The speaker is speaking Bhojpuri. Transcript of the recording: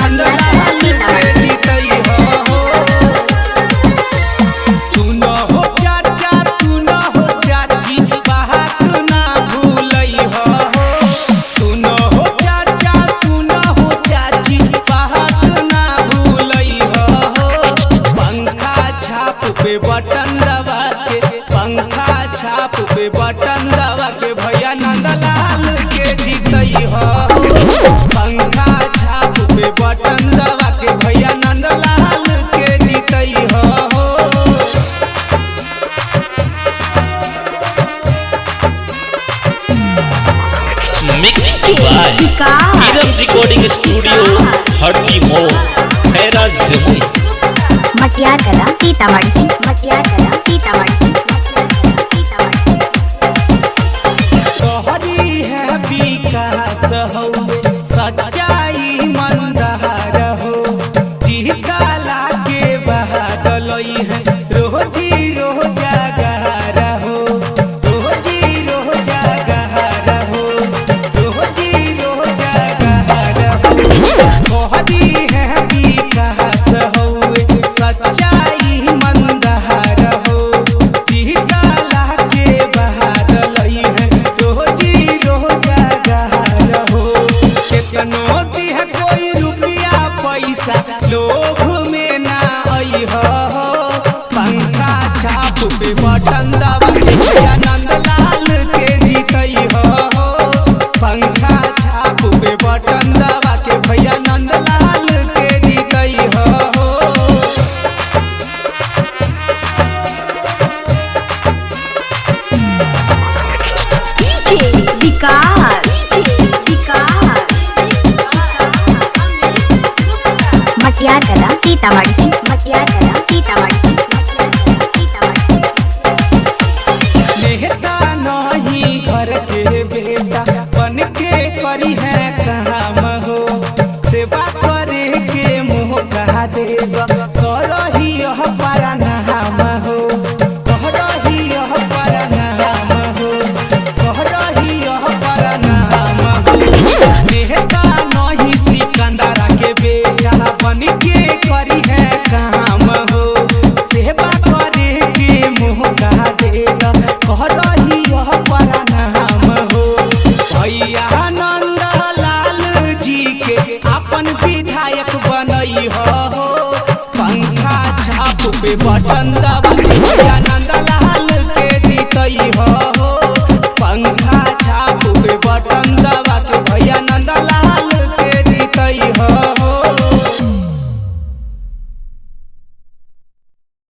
नंदलाल के जीतई हो। सुनो हो चाचा सुनो हो चाची बात ना भूलई हो। सुनो हो चाचा सुनो हो चाची बात ना भूलई हो। पंखा छाप पे बटन दबा के पंखा छाप पे बटन दबा के भैया नंदलाल के जीतई हो। पंखा छाप पे बटन दबा के भैया नंदलाल के जीतई हो। Mix by Hiram recording studio हरदी मो खैरा जमुई मटियार कला सीतामढ़ी मटियार कला सीतामढ़ी। तोहरी है विकास हो सच्चाई मंदार हो जीकाला के बहादलई है रोजी रोजागार हो। रोजी रोजागार हो रोजी रोजागार हो। तोहरी है विकास हो सच्चाई मंदार हो जीकाला के बहादलई है रोजी रोजागार हो। केतनो दिह कोई रुपया पैसा लोभ में ना आई हो। पंखा छाप पे बटन दबा के भैया नंदलाल के जीतई हो। पंखा छाप पे बटन दबा के भैया नंदलाल के जीतई हो। मटियार कला सीतामढ़ी मटियार कला सीतामढ़ी। नेता नहीं घर के बेटा बन के करी है काम हो। सेवा करे के मुँह कहा देगा करही यह पारा नाम हो। करही यह पारा नाम हो करही यह पारा नाम हो। नेता नहीं सिकंदरा के बेटा बन के करी है काम हो। सेवा करे के मुँह कहा देगा करही यह पारा नाम हो। भैया नंदलाल जी के अपन विधायक बनई हो। पंखा छाप पे बटन दबा के भैया नंदलाल के जीतई हो।